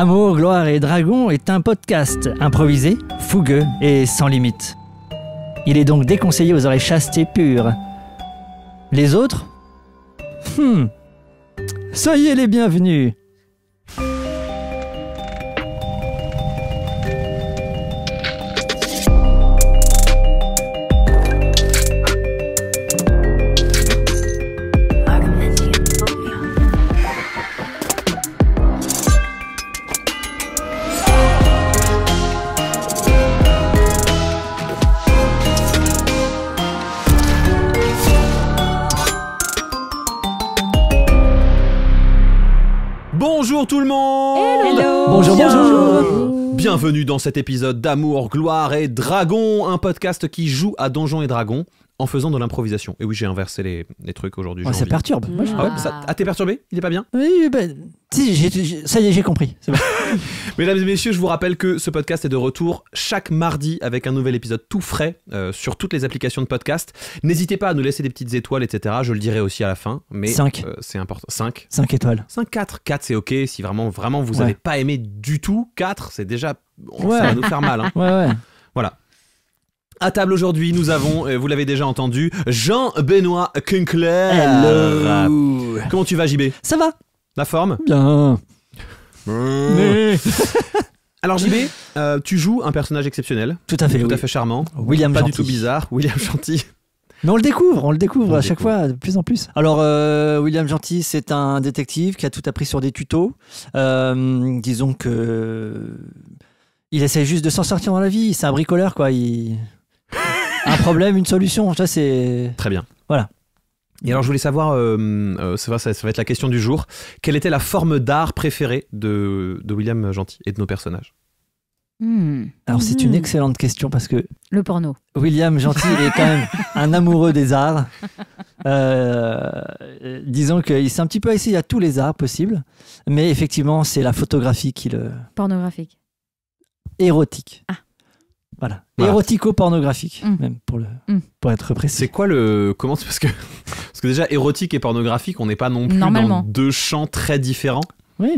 Amour, gloire et dragon est un podcast improvisé, fougueux et sans limite. Il est donc déconseillé aux oreilles chastes et pures. Les autres Soyez les bienvenus. Bonjour tout le monde. Hello. Bonjour. Bienvenue dans cet épisode d'Amour, Gloire et Dragon, un podcast qui joue à Donjons et Dragons en faisant de l'improvisation. Et oui, j'ai inversé les trucs aujourd'hui. Ça perturbe. Ah ouais, t'es perturbé? Il est pas bien? Oui, si, ça y est, j'ai compris. C'est bon. Mesdames et messieurs, je vous rappelle que ce podcast est de retour chaque mardi avec un nouvel épisode tout frais sur toutes les applications de podcast. N'hésitez pas à nous laisser des petites étoiles, etc. Je le dirai aussi à la fin. Mais 5. C'est important. 5 étoiles. 5, 4. 4, c'est ok. Si vraiment vous n'avez pas aimé du tout, 4, c'est déjà... Ça va nous faire mal. Hein. Ouais. Voilà. À table aujourd'hui, nous avons, vous l'avez déjà entendu, Jean-Benoît Kunkler. Hello. Comment tu vas, JB? Ça va? La forme? Bien. Alors JB, tu joues un personnage exceptionnel. Tout à fait. Tout à fait charmant. William Pas Gentil. du tout bizarre. William Gentil. Mais on le découvre à chaque fois de plus en plus. Alors William Gentil, c'est un détective qui a tout appris sur des tutos. Disons que il essaie juste de s'en sortir dans la vie. C'est un bricoleur, quoi. Un problème, une solution. Ça, c'est Très bien. Voilà. Et alors je voulais savoir, ça va être la question du jour. Quelle était la forme d'art préférée de William Gentil et de nos personnages? Alors c'est une excellente question parce que Le porno. William Gentil est quand même un amoureux des arts. Disons qu'il s'est un petit peu essayé à tous les arts possibles, mais effectivement c'est la photographie qui le... Pornographique. Érotique. Ah. Voilà. Voilà. Érotico-pornographique, même pour être précis. C'est quoi comment c'est parce que déjà érotique et pornographique, on n'est pas non plus Normalement. dans deux champs très différents. Oui.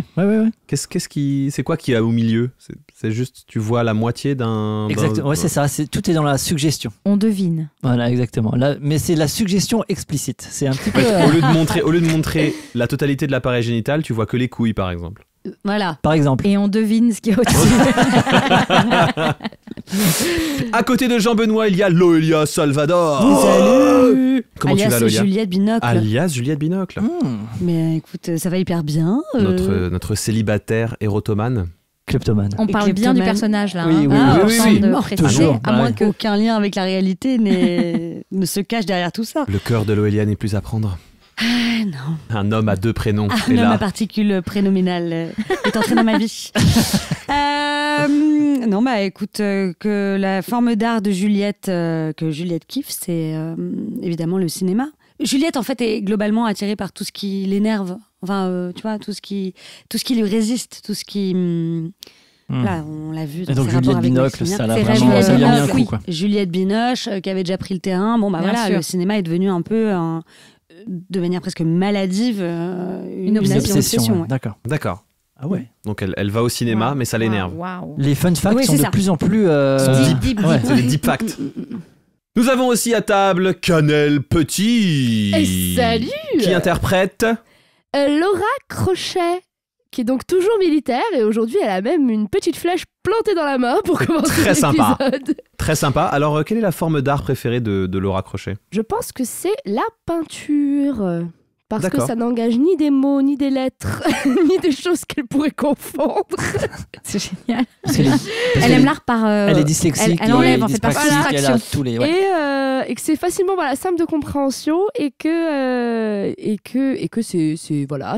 C'est quoi qui a au milieu? C'est juste tu vois la moitié d'un... Exactement. Ouais, c'est ça. Tout est dans la suggestion. On devine. Voilà, exactement. Là, mais c'est la suggestion explicite. C'est un petit peu... Au lieu de montrer la totalité de l'appareil génital, tu vois que les couilles par exemple. Voilà. Par exemple. Et on devine ce qu'il y a au-dessus. À côté de Jean-Benoît, il y a Loelia Salvador. Salut. Comment tu vas, Alias Loelia? Juliette Binocle. Alias Juliette Binocle. Mais écoute, ça va hyper bien. Notre célibataire érotomane. Kleptomane. On parle bien du kleptomane. personnage là. Oui, hein. oui, Sans oui. de Mort, préciser. toujours. à moins Ouais. qu'aucun lien avec la réalité ne se cache derrière tout ça. Le cœur de Loelia n'est plus à prendre. Ah non. Un homme à deux prénoms. Un est homme là. à particules prénominales est entré dans ma vie. Non, bah écoute, que la forme d'art de Juliette, que Juliette kiffe, c'est évidemment le cinéma. Juliette, en fait, est globalement attirée par tout ce qui l'énerve. Enfin, tu vois, tout ce qui lui résiste, tout ce qui... Là, on l'a vu dans Et donc ses rapports Juliette avec Binocle, Maximilien. ça l'a Fait vraiment... rêver. Ça lui a mis un Ah, coup, oui. quoi. Juliette Binoche, qui avait déjà pris le terrain. Bon, bah Bien voilà, sûr. le cinéma est devenu un peu, de manière presque maladive, une Obsession, ouais. ouais. D'accord. D'accord. Ah ouais. Donc elle va au cinéma, Wow. mais ça l'énerve. Waouh. Les fun facts Oui, sont c'est de ça. plus en plus... Deep. ouais. C'est des deep facts. Nous avons aussi à table Canel Petit. Et salut Qui interprète Laura Crochet, qui est donc toujours militaire, et aujourd'hui elle a même une petite flèche plantée dans la main pour commencer Très sympa. l'épisode. Très sympa. Alors, quelle est la forme d'art préférée de Laura Crochet? Je pense que c'est la peinture. Parce que D'accord. ça n'engage ni des mots, ni des lettres, ni des choses qu'elle pourrait confondre. C'est génial. Parce qu'elle est- parce Elle qu'elle aime est- l'art par... Elle est dyslexique, elle enlève, et en fait, par dyspraxique, elle a abstraction. tous les... ouais. Et que c'est facilement simple de compréhension et que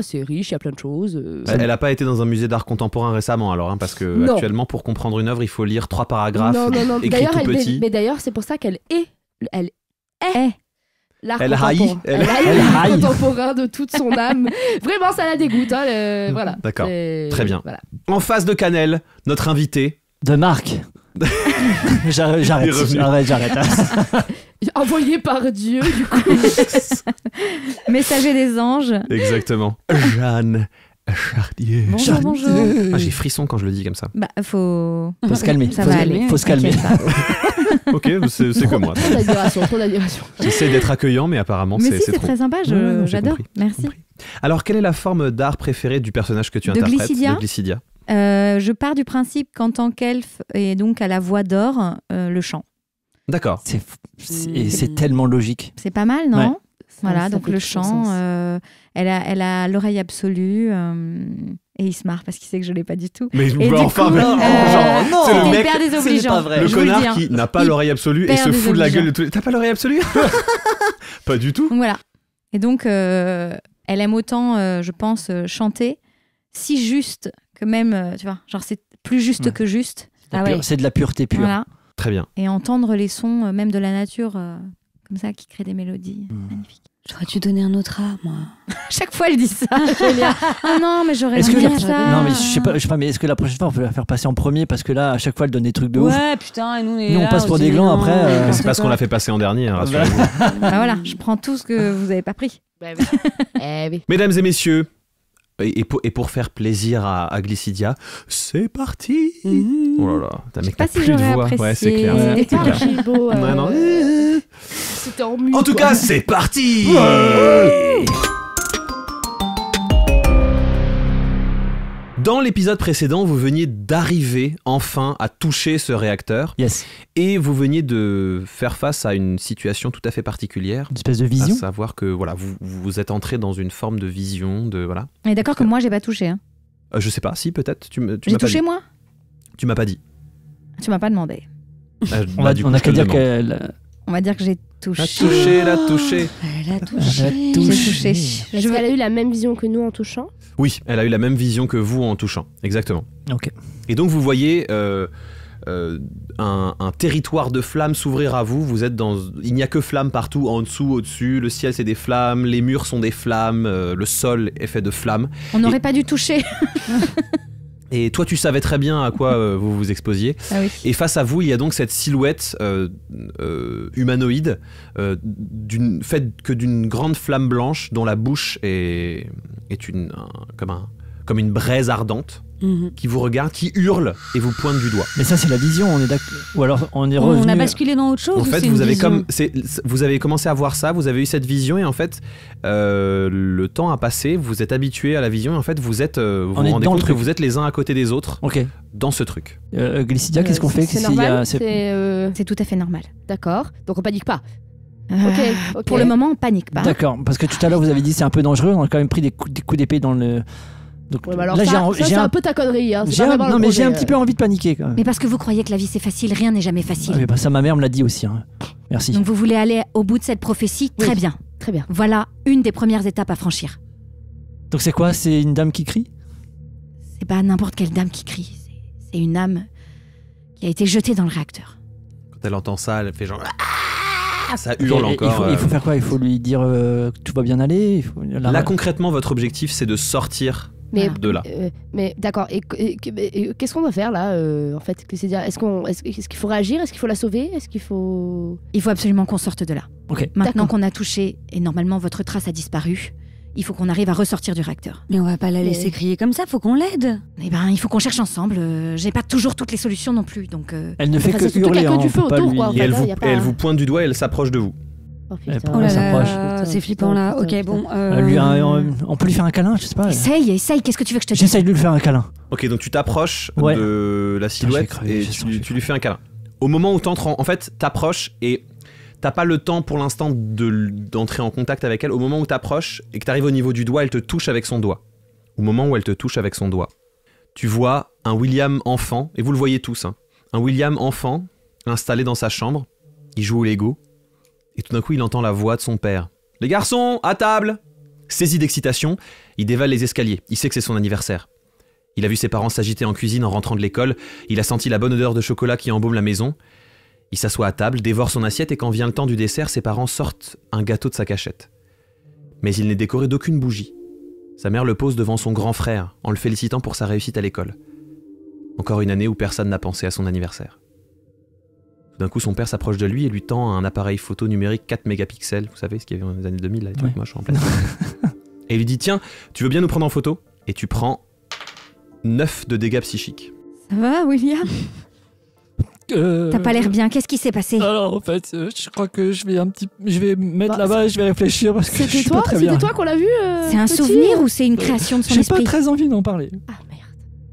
c'est riche, il y a plein de choses. Elle n'a pas été dans un musée d'art contemporain récemment, alors, hein, parce que Non. actuellement, pour comprendre une œuvre, il faut lire 3 paragraphes Non. écrits D'ailleurs, tout petit. mais d'ailleurs, c'est pour ça qu'elle est l'art Elle contemporain. haït. Elle Elle haït l'art haït. contemporain de toute son âme. Vraiment, ça la dégoûte. Voilà. D'accord. C'est- Très bien. Voilà. En face de Canel, notre invité. De Marc. J'arrête. Il est revenu. J'arrête. Envoyé par Dieu, du coup. Messager des anges. Exactement. Jeanne Chartier. Bonjour, bonjour. Ah, j'ai frisson quand je le dis comme ça. Bah, faut Faut se calmer. Ça va aller. Faut se calmer. T'inquiète pas. Ok, c'est que moi. Trop d'admiration, trop d'admiration. J'essaie d'être accueillant, mais apparemment, Mais c'est si, c'est trop. très sympa, Ouais, non, j'ai j'adore. compris. Merci. Compris. Alors, quelle est la forme d'art préférée du personnage que tu De interprètes Glycidia De Glycidia. Je pars du principe qu'en tant qu'elfe et donc à la voix d'or, le chant. D'accord. Et c'est tellement logique. C'est pas mal, non Ouais. Voilà, Ça donc fait le tout chant, sens. elle a l'oreille absolue et il se marre parce qu'il sait que je l'ai pas du tout. Mais Et du enfin, coup, mais- non, genre, c'est le c'était mec, hyper désobligeant. pas vrai. le Je vous le connard dis, hein. qui n'a pas Il- l'oreille absolue et hyper se fout de la désobligeant. gueule de tous les... T'as pas l'oreille absolue? Pas du tout. Donc voilà. Et donc, elle aime autant, je pense, chanter, si juste que même, tu vois, genre c'est plus juste Ouais. que juste. C'est de la pureté pure. Voilà. Très bien. Et entendre les sons, même de la nature, comme ça, qui créent des mélodies. Magnifique. J'aurais dû donner un autre art, moi. Chaque fois, elle dit ça. Ah non, mais j'aurais Est-ce que aimé la... ça. Non mais je sais pas, mais est-ce que la prochaine fois on peut la faire passer en premier parce que là à chaque fois elle donne des trucs de ouf. Ouais, putain, et nous, Nous, on passe pour des glands, après, Mais c'est parce qu'on l'a fait passer en dernier, hein, rassurez-vous. Bah voilà, je prends tout ce que vous avez pas pris. Bah oui. Eh oui. Mesdames et messieurs, et pour faire plaisir à Glycidia, c'est parti. Oh là là, t'as mec, pas t'as si plus de j'aurais voix. Ouais, c'est apprécié. clair. Ouais. C'était pas archi beau. Ouais, non. C'était en mute. En tout quoi. cas, c'est parti. Dans l'épisode précédent, vous veniez d'arriver enfin à toucher ce réacteur Yes. et vous veniez de faire face à une situation tout à fait particulière. Une espèce de À vision. savoir que voilà, vous êtes entré dans une forme de vision, de voilà. On est d'accord que moi, j'ai pas touché. Hein. Je sais pas, si peut-être. Tu J'ai m'as pas touché, dit. moi Tu m'as pas dit. Tu m'as pas demandé. On Du a coup, je te qu'à le dire demande. qu'elle On va dire que j'ai touché. La touché. Elle a elle a touché. J'ai touché. touché. Est-ce qu'elle a eu la même vision que nous en touchant? Oui, elle a eu la même vision que vous en touchant, exactement. Ok. Et donc vous voyez un territoire de flammes s'ouvrir à vous. Vous êtes dans, il n'y a que flammes partout, en dessous, au-dessus. Le ciel c'est des flammes, les murs sont des flammes, le sol est fait de flammes. On n'aurait pas dû toucher. Et toi, tu savais très bien à quoi vous vous exposiez. Ah oui. Et face à vous, il y a donc cette silhouette humanoïde, faite que d'une grande flamme blanche dont la bouche est comme une braise ardente, qui vous regarde, qui hurle et vous pointe du doigt. Mais ça c'est la vision, on est d'accord. Ou alors on est revenu. On a basculé dans autre chose. En ou fait, c'est vous une avez vision vous avez commencé à voir ça, vous avez eu cette vision et en fait, le temps a passé, vous êtes habitué à la vision et en fait, vous On vous est rendez dans le compte que truc. vous êtes les uns à côté des autres Ok. dans ce truc. Glycidia, qu'est-ce qu'on fait C'est s'il y a- normal. c'est- C'est tout à fait normal. D'accord. Donc on panique pas. Euh, Ok. Pour le moment, on panique pas. D'accord, parce que tout à l'heure vous avez dit c'est un peu dangereux, on a quand même pris des coups d'épée dans le. Donc Ouais, bah alors là ça, j'ai c'est un peu ta connerie. Hein. C'est j'ai pas un- vraiment le non mais j'ai projet, un petit peu envie de paniquer quand même. Mais parce que vous croyez que la vie c'est facile, rien n'est jamais facile. Ah, mais bah, ça ma mère me l'a dit aussi. Hein. Merci. Donc vous voulez aller au bout de cette prophétie? Très Oui. bien. Très bien. Voilà une des premières étapes à franchir. Donc c'est quoi? C'est une dame qui crie? C'est pas n'importe quelle dame qui crie. C'est une âme qui a été jetée dans le réacteur. Quand elle entend ça, elle fait genre ça Ok, hurle encore. il faut faire quoi? Il faut lui dire que tout va bien aller? Là concrètement, votre objectif c'est de sortir Mais, de là. mais d'accord. Et qu'est-ce qu'on doit faire là en fait? C'est-à-dire, est-ce qu'il faut réagir? Est-ce qu'il faut la sauver? Est-ce qu'il faut... Il faut absolument qu'on sorte de là. Ok. Maintenant D'accord. qu'on a touché et normalement votre trace a disparu, il faut qu'on arrive à ressortir du réacteur. Mais on va pas la laisser crier comme ça, faut qu'on l'aide. Eh ben, il faut qu'on cherche ensemble. J'ai pas toujours toutes les solutions non plus, donc. Elle ne fait Enfin, que c'est surtout qu'il y hurler. a que hein, du on feu peut pas autour, lui- quoi, en Et fait. elle là, vous, y a pas- elle vous pointe du doigt et elle s'approche de vous. Oh, putain. Oh là là, Putain, c'est flippant là. putain, Ok, bon. on peut lui faire un câlin, je sais pas. Essaye, qu'est-ce que tu veux que je te dise? J'essaye de lui faire un câlin. Ok, donc tu t'approches Ouais. de la silhouette j'ai crevé, et j'ai senti. tu lui fais un câlin. Au moment où t'entres, en fait, t'approches et t'as pas le temps pour l'instant d'entrer en contact avec elle. Au moment où t'approches et que t'arrives au niveau du doigt, elle te touche avec son doigt. Au moment où elle te touche avec son doigt, tu vois un William enfant, et vous le voyez tous, hein, un William enfant installé dans sa chambre, il joue au Lego, et tout d'un coup il entend la voix de son père. « Les garçons, à table !» Saisi d'excitation, il dévale les escaliers, il sait que c'est son anniversaire. Il a vu ses parents s'agiter en cuisine en rentrant de l'école, il a senti la bonne odeur de chocolat qui embaume la maison. Il s'assoit à table, dévore son assiette et quand vient le temps du dessert, ses parents sortent un gâteau de sa cachette. Mais il n'est décoré d'aucune bougie. Sa mère le pose devant son grand frère, en le félicitant pour sa réussite à l'école. Encore une année où personne n'a pensé à son anniversaire. Tout d'un coup, son père s'approche de lui et lui tend un appareil photo numérique 4 mégapixels, vous savez, ce qu'il y avait dans les années 2000, là, les trucs Ouais. moches en pleine. Et il lui dit « Tiens, tu veux bien nous prendre en photo ?» Et tu prends 9 de dégâts psychiques. Ça va, William? T'as pas l'air bien, qu'est-ce qui s'est passé? Alors en fait, je crois que je vais me mettre là-bas et je vais réfléchir parce que je suis pas très bien. C'était toi qu'on l'a vu C'est un petit souvenir ou c'est une création de son J'ai esprit? pas très envie d'en parler. Ah merde.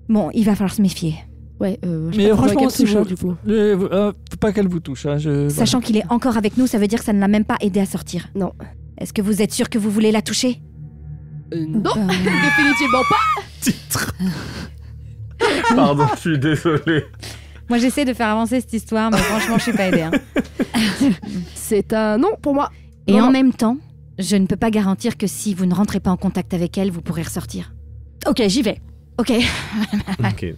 Bon, il va falloir se méfier. Ouais, Mais franchement, si si vous... du coup. faut pas qu'elle vous touche. Hein, Sachant qu'il est encore avec nous, ça veut dire que ça ne l'a même pas aidé à sortir. Non. Est-ce que vous êtes sûr que vous voulez la toucher? Non, définitivement pas. Titre. Pardon, je suis désolé. Moi, j'essaie de faire avancer cette histoire, mais franchement, je suis pas aidée. Hein. C'est un non pour moi. Et Non, en non. même temps, je ne peux pas garantir que si vous ne rentrez pas en contact avec elle, vous pourrez ressortir. Ok, j'y vais. Ok. Ok.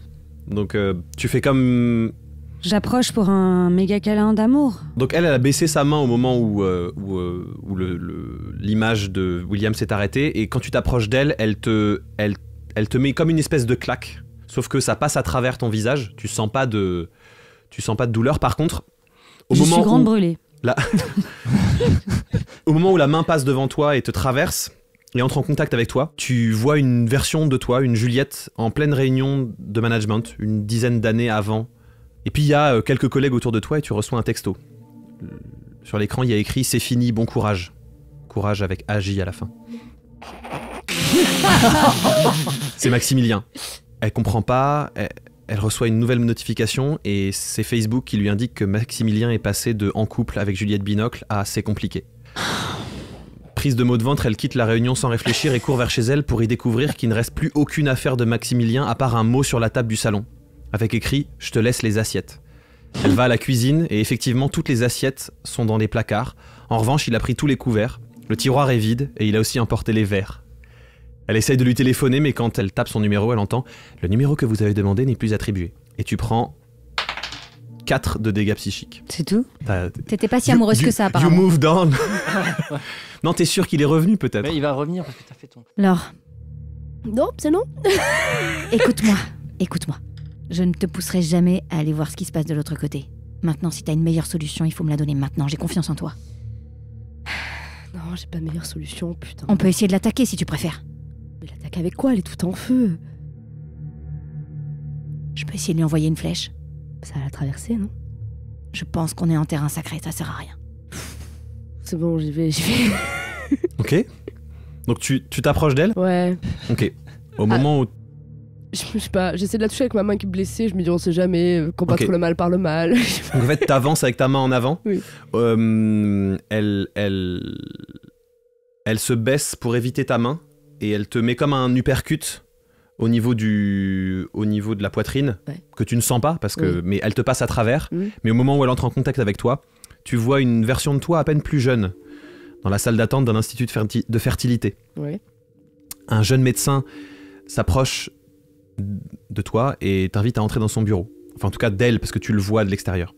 Donc tu fais comme... J'approche pour un méga câlin d'amour. Donc elle a baissé sa main au moment où l'image de William s'est arrêtée, et quand tu t'approches d'elle, elle te met comme une espèce de claque. Sauf que ça passe à travers ton visage, tu sens pas de douleur. Par contre, au Je suis grande où brûlée. au moment où la main passe devant toi et te traverse et entre en contact avec toi, tu vois une version de toi, une Juliette, en pleine réunion de management, une dizaine d'années avant. Et puis il y a quelques collègues autour de toi et tu reçois un texto. Sur l'écran, il y a écrit « C'est fini, bon courage ». Courage avec AJ à la fin. C'est Maximilien. Elle comprend pas, elle reçoit une nouvelle notification et c'est Facebook qui lui indique que Maximilien est passé de « en couple avec Juliette Binocle » à « c'est compliqué ». Prise de mots de ventre, elle quitte la réunion sans réfléchir et court vers chez elle pour y découvrir qu'il ne reste plus aucune affaire de Maximilien à part un mot sur la table du salon, avec écrit « Je te laisse les assiettes ». Elle va à la cuisine et effectivement toutes les assiettes sont dans les placards. En revanche, il a pris tous les couverts, le tiroir est vide et il a aussi emporté les verres. Elle essaye de lui téléphoner, mais quand elle tape son numéro, elle entend « Le numéro que vous avez demandé n'est plus attribué ». Et tu prends 4 de dégâts psychiques. C'est tout? T'étais pas si amoureuse que ça, You apparemment. moved on. Non, t'es sûr qu'il est revenu peut-être? Mais il va revenir parce que t'as fait ton... Laure, Non, c'est non. écoute-moi. Je ne te pousserai jamais à aller voir ce qui se passe de l'autre côté. Maintenant, si t'as une meilleure solution, il faut me la donner maintenant. J'ai confiance en toi. Non, j'ai pas de meilleure solution, putain. On peut essayer de l'attaquer si tu préfères. Mais l'attaque avec quoi? Elle est toute en feu. Je peux essayer de lui envoyer une flèche. Ça va la traverser, non? Je pense qu'on est en terrain sacré, ça sert à rien. C'est bon, j'y vais. Ok. Donc tu t'approches d'elle? Ouais. Ok. Au moment où... Je sais pas, j'essaie de la toucher avec ma main qui est blessée, je me dis on sait jamais, combattre Ok. le mal par le mal. Donc en fait, t'avances avec ta main en avant. Oui. Elle se baisse pour éviter ta main et elle te met comme un uppercut au niveau de la poitrine, Ouais. que tu ne sens pas parce que, Oui. mais elle te passe à travers. Oui. Mais au moment où elle entre en contact avec toi, tu vois une version de toi à peine plus jeune dans la salle d'attente d'un institut de fertilité. Ouais. Un jeune médecin s'approche de toi et t'invite à entrer dans son bureau. Enfin, en tout cas, d'elle, parce que tu le vois de l'extérieur.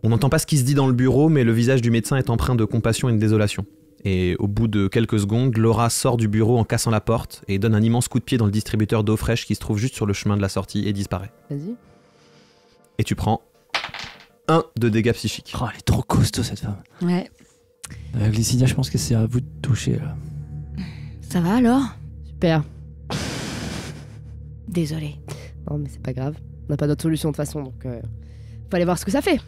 On n'entend pas ce qui se dit dans le bureau, mais le visage du médecin est empreint de compassion et de désolation. Et au bout de quelques secondes, Laura sort du bureau en cassant la porte et donne un immense coup de pied dans le distributeur d'eau fraîche qui se trouve juste sur le chemin de la sortie et disparaît. Vas-y. Et tu prends 1 de dégâts psychiques. Oh, elle est trop costaud cette femme. Ouais. Glycidia, je pense que c'est à vous de toucher. Là. Ça va alors? Super. Désolée. Non, mais c'est pas grave. On n'a pas d'autre solution de toute façon, donc faut aller voir ce que ça fait.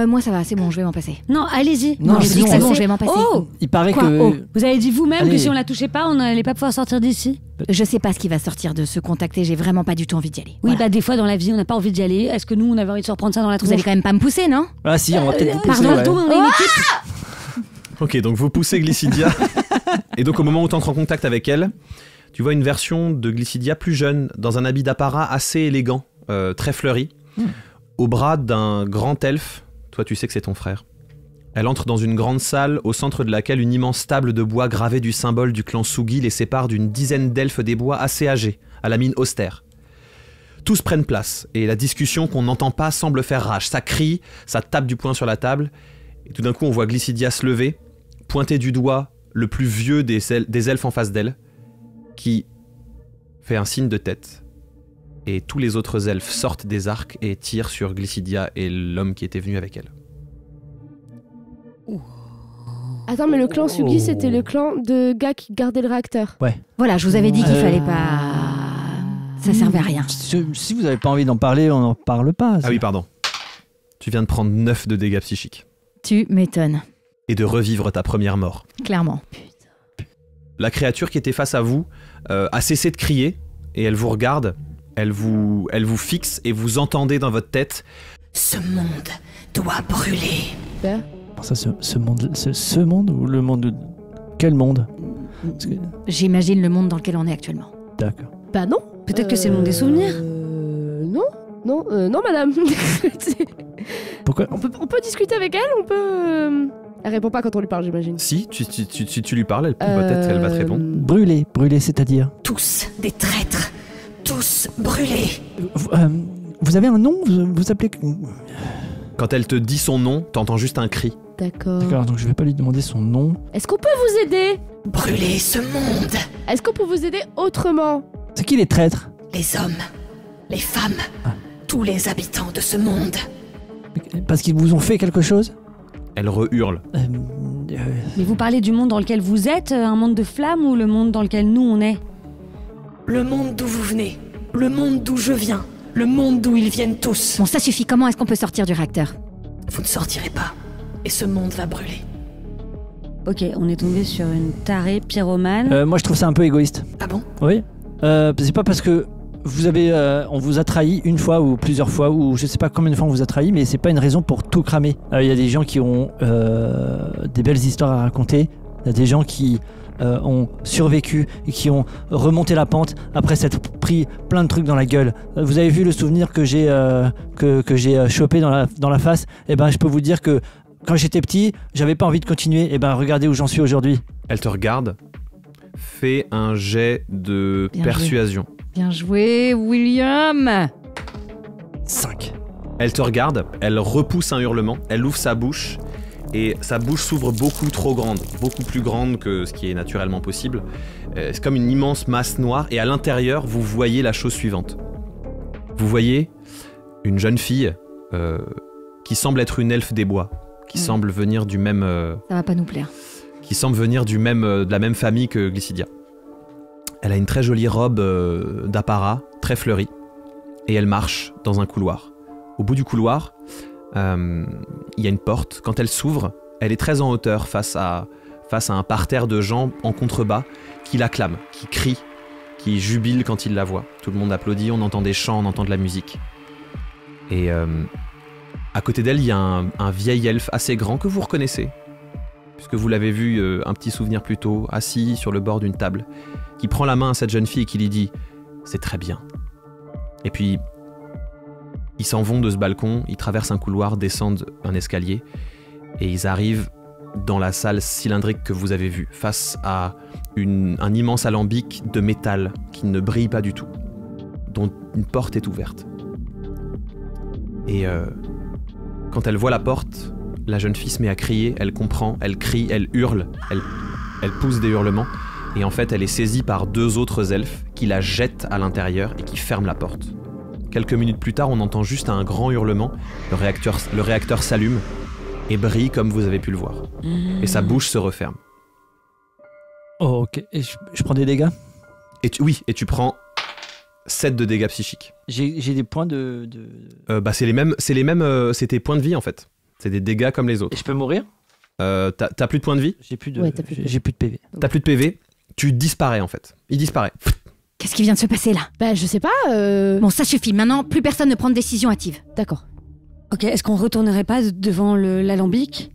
Moi ça va, c'est bon, je vais m'en passer. Non, allez-y. Non, je c'est dis que bon, c'est bon, c'est- je vais m'en passer. Oh, Il paraît quoi que... Oh, vous avez dit vous-même Allez. que si on la touchait pas, on n'allait pas pouvoir sortir d'ici? Je sais pas ce qui va sortir de ce contacter, j'ai vraiment pas du tout envie d'y aller. Oui, Voilà. bah des fois dans la vie, on n'a pas envie d'y aller. Est-ce que nous, on avait envie de se reprendre ça dans la Vous tronche? allez quand même pas me pousser, non? Ah si, on va peut-être vous pousser, Pardon, ouais. on est une équipe. Ok, donc vous poussez Glycidia. Et donc au moment où tu entres en contact avec elle, tu vois une version de Glycidia plus jeune, dans un habit d'apparat assez élégant, très fleuri, au bras d'un grand elfe. Toi, tu sais que c'est ton frère. Elle entre dans une grande salle, au centre de laquelle une immense table de bois gravée du symbole du clan Sugi les sépare d'une dizaine d'elfes des bois assez âgés, à la mine austère. Tous prennent place, et la discussion qu'on n'entend pas semble faire rage. Ça crie, ça tape du poing sur la table, et tout d'un coup on voit Glycidia se lever, pointer du doigt le plus vieux des elfes en face d'elle, qui fait un signe de tête. Et tous les autres elfes sortent des arcs et tirent sur Glycidia et l'homme qui était venu avec elle. Attends, mais le clan Sugi, c'était le clan de gars qui gardaient le réacteur. Voilà, je vous avais dit qu'il fallait pas... Ça servait à rien. Si vous n'avez pas envie d'en parler, on n'en parle pas. Ah oui, pardon. Tu viens de prendre 9 de dégâts psychiques. Tu m'étonnes, Et de revivre ta première mort. clairement. La créature qui était face à vous a cessé de crier et elle vous regarde, elle vous fixe et vous entendez dans votre tête. Ce monde doit brûler. Super. Ça, ce monde ou le monde de... Quel monde? Parce que- J'imagine le monde dans lequel on est actuellement. D'accord. Bah non. Peut-être que c'est le monde des souvenirs. Non, madame. Pourquoi? on peut discuter avec elle, on peut... Elle répond pas quand on lui parle, j'imagine. Si tu lui parles, peut-être qu'elle va te répondre. Brûler, c'est-à-dire? Tous des traîtres. Tous brûlés. Vous avez un nom? Vous appelez... Quand elle te dit son nom, t'entends juste un cri. D'accord. D'accord, donc je vais pas lui demander son nom. Est-ce qu'on peut vous aider? Brûler ce monde. Est-ce qu'on peut vous aider autrement? C'est qui les traîtres? Les hommes. Les femmes. Tous les habitants de ce monde. Parce qu'ils vous ont fait quelque chose? Elle re-hurle. Mais vous parlez du monde dans lequel vous êtes, un monde de flammes, ou le monde dans lequel nous on est? Le monde d'où vous venez. Le monde d'où je viens. Le monde d'où ils viennent tous. Bon, ça suffit. Comment est-ce qu'on peut sortir du réacteur? Vous ne sortirez pas. Et ce monde va brûler. Ok, on est tombé sur une tarée pyromane. Moi, je trouve ça un peu égoïste. Ah bon? Oui. C'est pas parce que on vous a trahi une fois ou plusieurs fois, ou je sais pas combien de fois on vous a trahi, mais c'est pas une raison pour tout cramer. Il y a des gens qui ont des belles histoires à raconter. Il y a des gens qui ont survécu et qui ont remonté la pente après s'être pris plein de trucs dans la gueule. Vous avez vu le souvenir que j'ai chopé dans la face? Eh ben, je peux vous dire que quand j'étais petit, j'avais pas envie de continuer. Eh ben, regardez où j'en suis aujourd'hui. Elle te regarde. Fais un jet de Bien persuasion. Bien joué, William. 5. Elle te regarde, elle repousse un hurlement, elle ouvre sa bouche et sa bouche s'ouvre beaucoup trop grande, beaucoup plus grande que ce qui est naturellement possible. C'est comme une immense masse noire et à l'intérieur, vous voyez la chose suivante. Vous voyez une jeune fille qui semble être une elfe des bois, qui semble venir du même... Ça va pas nous plaire. qui semble venir de la même famille que Glycidia. Elle a une très jolie robe d'apparat, très fleurie, et elle marche dans un couloir. Au bout du couloir, il y a une porte. Quand elle s'ouvre, elle est très en hauteur face à un parterre de gens en contrebas qui l'acclament, qui crient, qui jubilent quand ils la voient. Tout le monde applaudit, on entend des chants, on entend de la musique. Et à côté d'elle, il y a un vieil elfe assez grand que vous reconnaissez, puisque vous l'avez vu un petit souvenir plus tôt, assis sur le bord d'une table, qui prend la main à cette jeune fille et qui lui dit « C'est très bien ». Et puis, ils s'en vont de ce balcon, ils traversent un couloir, descendent un escalier, et ils arrivent dans la salle cylindrique que vous avez vue, face à un immense alambic de métal qui ne brille pas du tout, dont une porte est ouverte. Et quand elle voit la porte, la jeune fille se met à crier, elle comprend, elle crie, elle hurle, elle pousse des hurlements, et en fait elle est saisie par 2 autres elfes qui la jettent à l'intérieur et qui ferment la porte. Quelques minutes plus tard, on entend juste un grand hurlement, le réacteur s'allume et brille comme vous avez pu le voir. Et sa bouche se referme. Oh, ok. Et je prends des dégâts? Et tu prends 7 de dégâts psychiques. J'ai des points de... C'est tes points de vie en fait. C'est des dégâts comme les autres. Et je peux mourir? T'as plus de points de vie? J'ai plus de... Ouais, t'as plus de j'ai plus de PV. T'as plus de PV? Tu disparais en fait. Il disparaît. Qu'est-ce qui vient de se passer là? Bah, je sais pas. Bon, ça suffit. Maintenant, plus personne ne prend de décision hâtive. D'accord. Ok, est-ce qu'on retournerait pas devant l'alambic?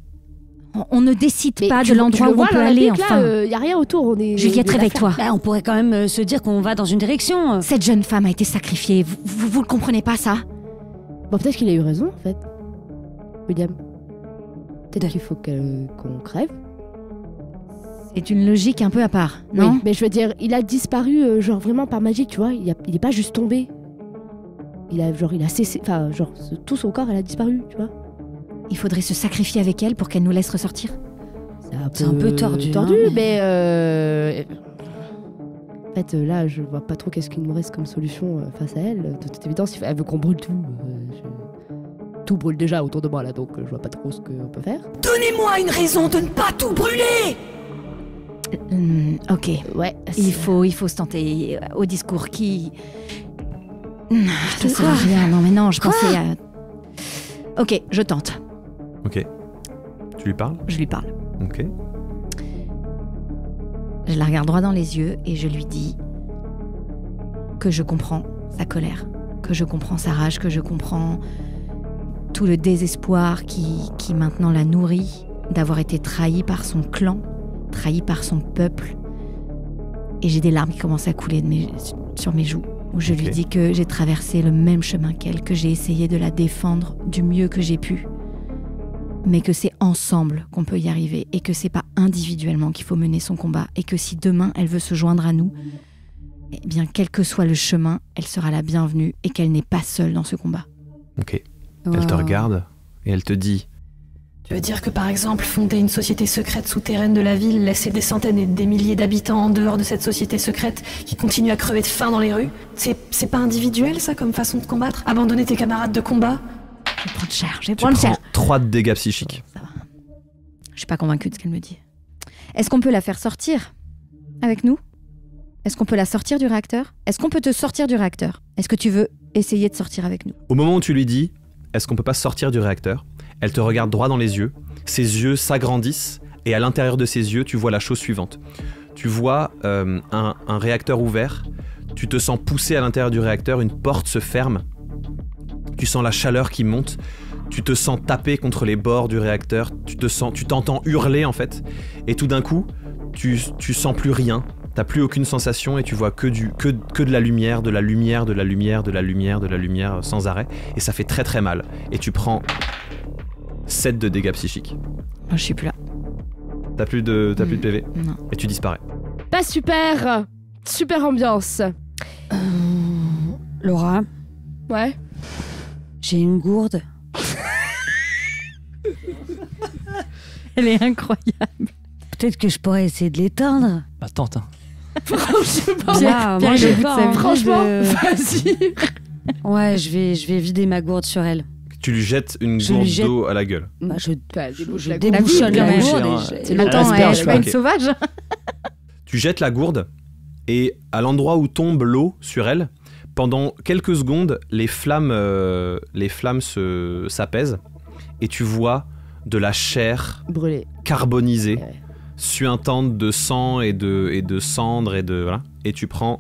On ne décide Mais pas tu- de l'endroit tu le où on vois, peut aller, l'alambic, enfin. là, y a rien autour. On est. Juliette, on est réveille-toi. Bah, on pourrait quand même se dire qu'on va dans une direction. Cette jeune femme a été sacrifiée. Vous le comprenez pas, ça? Bon, peut-être qu'il a eu raison, en fait. William. Peut-être qu'il faut qu'on crève. C'est une logique un peu à part, non? Oui, mais je veux dire, il a disparu, genre vraiment par magie, tu vois. Il est pas juste tombé. Il a cessé. Enfin, genre, tout son corps, elle a disparu, tu vois. Il faudrait se sacrifier avec elle pour qu'elle nous laisse ressortir. C'est un peu tordu, hein, mais. En fait, là, je vois pas trop qu'est-ce qu'il nous reste comme solution face à elle. De toute évidence, elle veut qu'on brûle tout. tout brûle déjà autour de moi là, donc je vois pas trop ce qu'on peut faire. Donnez-moi une raison de ne pas tout brûler. Ok. Ouais. Il faut se tenter au discours qui... Ça sert à rien. Non mais non, je pensais à... Ok, je tente. Ok. Tu lui parles? Je lui parle. Ok. Je la regarde droit dans les yeux et je lui dis que je comprends sa colère, que je comprends sa rage, que je comprends tout le désespoir qui maintenant la nourrit d'avoir été trahie par son clan, trahie par son peuple. Et j'ai des larmes qui commencent à couler sur mes joues, où je lui dis que j'ai traversé le même chemin qu'elle, que j'ai essayé de la défendre du mieux que j'ai pu, mais que c'est ensemble qu'on peut y arriver et que c'est pas individuellement qu'il faut mener son combat et que si demain elle veut se joindre à nous, eh bien quel que soit le chemin, elle sera la bienvenue et qu'elle n'est pas seule dans ce combat. Ok. Elle te regarde et elle te dit... Tu veux dire que par exemple, fonder une société secrète souterraine de la ville, laisser des centaines et des milliers d'habitants en dehors de cette société secrète qui continue à crever de faim dans les rues, c'est pas individuel ça comme façon de combattre? Abandonner tes camarades de combat? Je vais prendre cher, je vais Tu prendre cher. prends 3 de dégâts psychiques. Ça va. Je suis pas convaincue de ce qu'elle me dit. Est-ce qu'on peut la faire sortir avec nous? Est-ce qu'on peut la sortir du réacteur? Est-ce qu'on peut te sortir du réacteur? Est-ce que tu veux essayer de sortir avec nous? Au moment où tu lui dis « Est-ce qu'on peut pas sortir du réacteur ?» Elle te regarde droit dans les yeux, ses yeux s'agrandissent et à l'intérieur de ses yeux, tu vois la chose suivante. Tu vois un réacteur ouvert, tu te sens poussé à l'intérieur du réacteur, une porte se ferme, tu sens la chaleur qui monte, tu te sens taper contre les bords du réacteur, tu t'entends hurler en fait, et tout d'un coup, tu sens plus rien, t'as plus aucune sensation et tu vois que de la lumière, de la lumière, de la lumière, de la lumière, de la lumière sans arrêt, et ça fait très très mal. Et tu prends 7 de dégâts psychiques. Moi, je suis plus là. T'as plus de PV? Non. Et tu disparais. Pas super. Super ambiance. Laura, Ouais. j'ai une gourde. Elle est incroyable. Peut-être que je pourrais essayer de l'éteindre. Bah, tente. Hein. Franchement, Là, Pierre, moi, il est au j'ai bout de pas sa vie. envie franchement, de- vas-y. Ouais, je vais vider ma gourde sur elle. Tu lui jettes une Je lui gourde jette- d'eau à la gueule. Bah, je Débouche je la débouchonne gourde, la quand gourde. même. et je- Attends, asperge, je suis pas quoi. une sauvage. Tu jettes la gourde et à l'endroit où tombe l'eau sur elle, pendant quelques secondes, les flammes s'apaisent et tu vois de la chair Brûlé. carbonisée, Ouais. suintante de sang et de cendres et de voilà. Et tu prends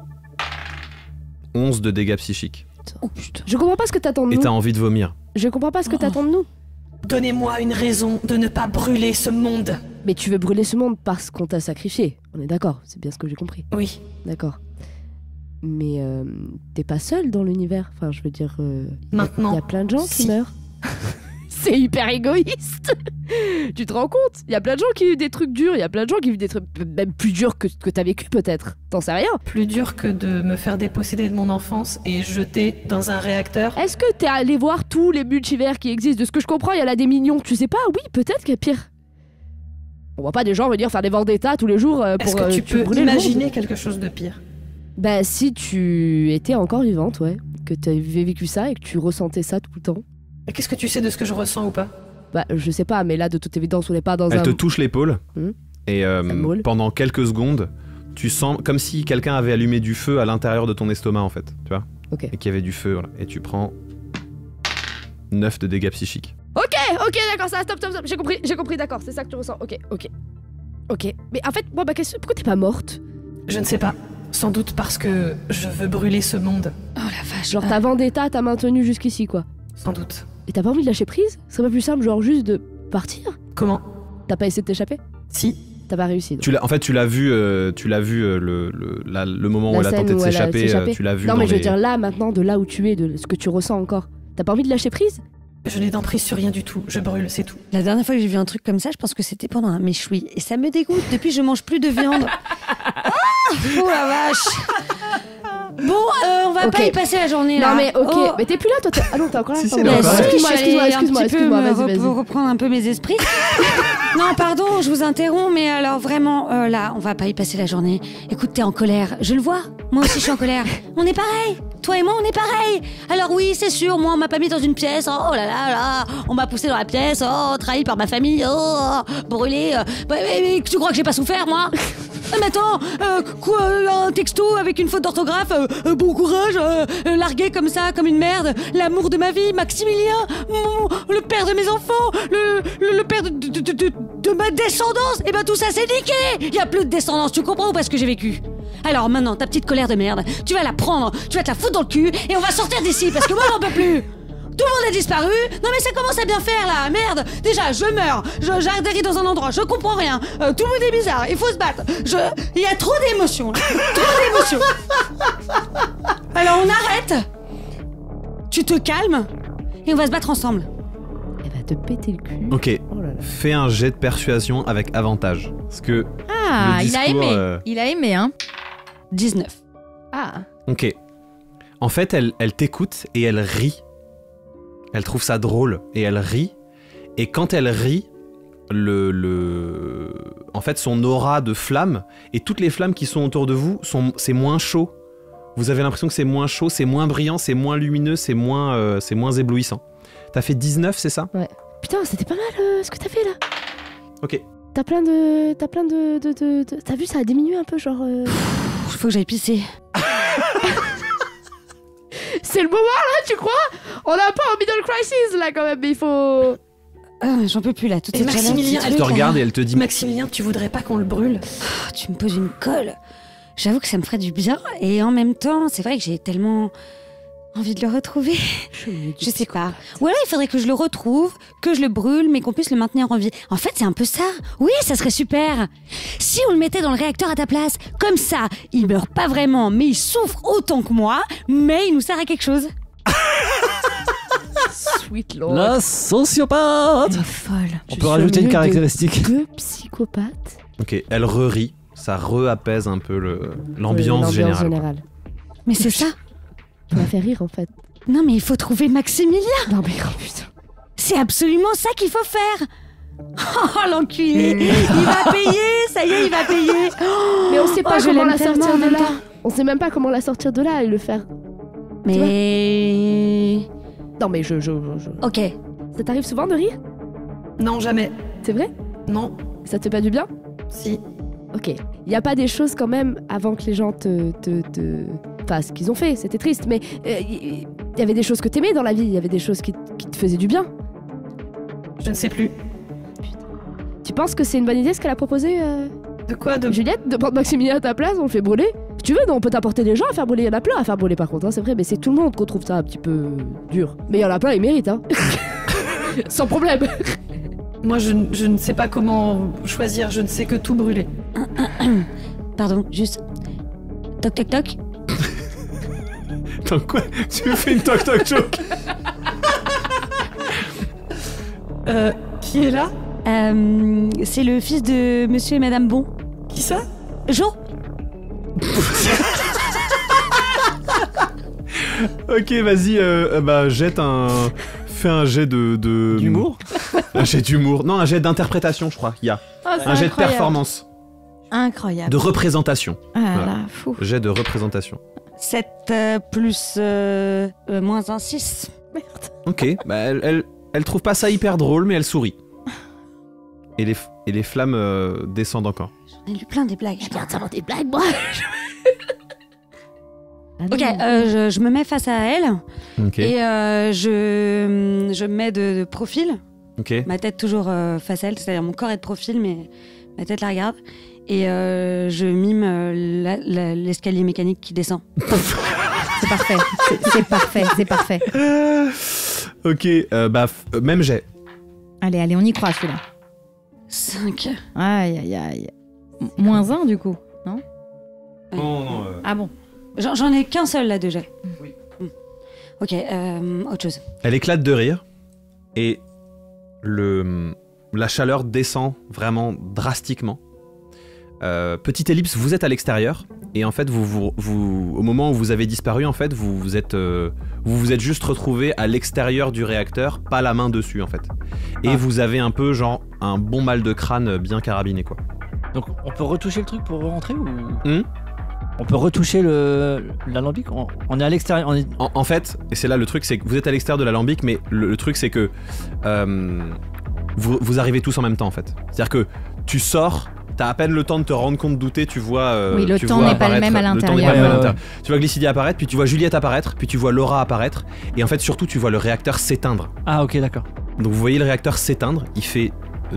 11 de dégâts psychiques. Oh putain. Je comprends pas ce que t'attends de Et t'as nous. envie de vomir. Je comprends pas ce que t'attends de nous. Donnez-moi une raison de ne pas brûler ce monde. Mais tu veux brûler ce monde parce qu'on t'a sacrifié. On est d'accord, c'est bien ce que j'ai compris. Oui. D'accord. Mais t'es pas seul dans l'univers. Enfin, je veux dire, il Maintenant, y a plein de gens qui si. meurent. C'est hyper égoïste. Tu te rends compte? Il y a plein de gens qui vivent des trucs durs. Il y a plein de gens qui vivent des trucs même plus durs que ce que t'as vécu peut-être. T'en sais rien. Plus dur que de me faire déposséder de mon enfance et jeter dans un réacteur. Est-ce que t'es allé voir tous les multivers qui existent? De ce que je comprends, il y en a des millions. Tu sais pas? Oui, peut-être qu'il y a pire. On voit pas des gens venir faire des vendettas tous les jours pour Est-ce que tu peux brûler le monde. imaginer quelque chose de pire? Bah, si tu étais encore vivante, ouais. Que tu avais vécu ça et que tu ressentais ça tout le temps. Et qu'est-ce que tu sais de ce que je ressens ou pas? Bah, je sais pas, mais là, de toute évidence, on n'est pas dans Elle un. te touche l'épaule et moule. pendant quelques secondes, tu sens comme si quelqu'un avait allumé du feu à l'intérieur de ton estomac en fait, tu vois, Ok. et qu'il y avait du feu, voilà. Et tu prends 9 de dégâts psychiques. Ok, d'accord, ça, stop. J'ai compris, d'accord, c'est ça que tu ressens. Ok. Mais en fait, moi, ma question, pourquoi t'es pas morte? Je ne sais pas. Sans doute parce que je veux brûler ce monde. Oh la vache. Genre, ta vendetta t'a maintenu jusqu'ici, quoi. Sans doute. Et t'as pas envie de lâcher prise? Ce serait pas plus simple, genre, juste de partir? Comment? T'as pas essayé de t'échapper? Si. T'as pas réussi. donc. Tu l'as vu le moment où La elle a scène tenté de où elle a s'échapper, s'échappé. tu l'as vu Non, dans mais je veux les- dire là, maintenant, de là où tu es, de ce que tu ressens encore. T'as pas envie de lâcher prise? Je n'ai d'emprise sur rien du tout. Je brûle, c'est tout. La dernière fois que j'ai vu un truc comme ça, je pense que c'était pendant un méchoui. Et ça me dégoûte. Depuis, je mange plus de viande. Oh la vache. Bon, on va Ok. pas y passer la journée là. Non, mais ok. Oh. Mais t'es plus là, toi. Ah non, t'es encore là. Si, si, pardon. elle est Bah, encore là. si, je suis Excuse-moi, allée un petit peu me vas-y. reprendre un peu mes esprits. Non, pardon, je vous interromps, mais alors vraiment, là, on va pas y passer la journée. Écoute, t'es en colère, je le vois. Moi aussi, je suis en colère. On est pareil. Toi et moi, on est pareil. Alors oui, c'est sûr, moi, on m'a pas mis dans une pièce. Oh là là là, on m'a poussé dans la pièce. Oh, trahi par ma famille. Oh, brûlé. Mais tu crois que j'ai pas souffert, moi? Mais attends, quoi, un texto avec une faute d'orthographe, bon courage, largué comme ça, comme une merde, l'amour de ma vie, Maximilien, le père de mes enfants, le père de ma descendance, et ben tout ça c'est niqué. Y a plus de descendance, tu comprends ou pas ce que j'ai vécu? Alors maintenant, ta petite colère de merde, tu vas la prendre, tu vas te la foutre dans le cul, et on va sortir d'ici, parce que moi j'en peux plus. Tout le monde a disparu. Non mais ça commence à bien faire là, merde. Déjà, je meurs, j'atterris dans un endroit, je comprends rien. Tout le monde est bizarre, il faut se battre. Il y a trop d'émotions là. Trop d'émotions. Alors on arrête. Tu te calmes et on va se battre ensemble. Elle va te péter le cul. Ok, Oh là là. fais un jet de persuasion avec avantage. Parce que Ah, le il a discours, aimé. Il a aimé, hein. 19. Ah, Ok. En fait, elle t'écoute et elle rit. Elle trouve ça drôle et elle rit. Et quand elle rit, en fait, son aura de flamme et toutes les flammes qui sont autour de vous, c'est moins chaud. Vous avez l'impression que c'est moins chaud, c'est moins brillant, c'est moins lumineux, c'est moins éblouissant. T'as fait 19, c'est ça? putain, c'était pas mal ce que t'as fait là. Ok. T'as plein de. T'as vu, ça a diminué un peu, genre. Faut que j'aille pisser. C'est le moment là, tu crois? On n'a pas un middle crisis là quand même, mais il faut. J'en peux plus là, toute Et cette Maximilien, Elle te regarde et elle te dit Maximilien, tu voudrais pas qu'on le brûle? Tu me poses une colle. J'avoue que ça me ferait du bien et en même temps, c'est vrai que j'ai tellement envie de le retrouver. Je sais pas. Ou alors il faudrait que je le retrouve, que je le brûle, mais qu'on puisse le maintenir en vie. En fait, c'est un peu ça. Oui, ça serait super. Si on le mettait dans le réacteur à ta place, comme ça, il meurt pas vraiment, mais il souffre autant que moi, mais il nous sert à quelque chose. Sweet Lord. La sociopathe. Elle est folle. On peut rajouter une caractéristique. Deux psychopathes. Ok, elle re-rit. Ça re-apaise un peu l'ambiance générale. Mais c'est ça. Tu m'as fait rire en fait. Non, mais il faut trouver Maximilien. Non mais oh putain. C'est absolument ça qu'il faut faire. Oh, l'enculé. Il va payer, ça y est, il va payer. Mais on sait pas je comment l'aime la tellement sortir en de même là. temps. On sait même pas comment la sortir de là et le faire. Mais... Non mais je. Ok. Ça t'arrive souvent de rire? Non, jamais. C'est vrai? Non. Ça te fait pas du bien? Si. Ok. Y a pas des choses quand même avant que les gens te fassent ce qu'ils ont fait, c'était triste, mais y avait des choses que t'aimais dans la vie, il y avait des choses qui te faisaient du bien. Je ne sais plus. Tu penses que c'est une bonne idée ce qu'elle a proposé De quoi? De... Juliette, de prendre Maximilien à ta place, on le fait brûler? Si tu veux, non, on peut t'apporter des gens à faire brûler, il y en a plein à faire brûler par contre, hein, c'est vrai, mais c'est tout le monde qu'on trouve ça un petit peu dur. Mais il y en a plein, ils méritent, hein. Sans problème. Moi, je ne sais pas comment choisir, je ne sais que tout brûler. Pardon, juste... Toc toc toc. Attends, quoi? Tu me fais une toc-toc joke? Qui est là? C'est le fils de monsieur et madame Bon. Qui ça? Jo. Ok, vas-y, fais un jet D'humour. Un jet d'humour. Non, un jet d'interprétation, je crois. Il y a. Un jet de performance. Incroyable. De représentation. Ah Voilà. là, fou. Jet de représentation. 7 plus... moins un 6. Ok, bah elle trouve pas ça hyper drôle, mais elle sourit. Et les flammes descendent encore. J'en ai lu plein des blagues. Regarde, ça va des blagues, moi. Ok, je me mets face à elle Ok. et je me mets de profil. Ok. Ma tête toujours face à elle, c'est-à-dire mon corps est de profil, mais ma tête la regarde. Et je mime l'escalier mécanique qui descend. C'est parfait. C'est parfait. C'est parfait. Ok, même jet. Allez, on y croit celui-là. 5. Aïe, aïe, aïe. Moins 1 du coup, non? Non. Ah bon. J'en ai qu'un seul là de jet. Oui. Ok, autre chose. Elle éclate de rire et la chaleur descend vraiment drastiquement. Petite ellipse, vous êtes à l'extérieur et en fait vous au moment où vous avez disparu en fait vous vous êtes juste retrouvé à l'extérieur du réacteur, pas la main dessus en fait. Et vous avez un peu genre un bon mal de crâne bien carabiné quoi. Donc on peut retoucher le truc pour rentrer ou On peut retoucher l'alambic. On est à l'extérieur. En fait, et c'est là le truc, c'est que vous êtes à l'extérieur de l'alambic, mais le truc c'est que vous arrivez tous en même temps en fait. C'est-à-dire que tu sors, t'as à peine le temps de te rendre compte, douter, tu vois. Oui, le tu temps vois n'est pas le même à le temps n'est l'intérieur. pas le même à l'intérieur. Tu vois Glycidia apparaître, puis tu vois Juliette apparaître, puis tu vois Laura apparaître, et en fait surtout tu vois le réacteur s'éteindre. Ah ok, d'accord. Donc vous voyez le réacteur s'éteindre, il fait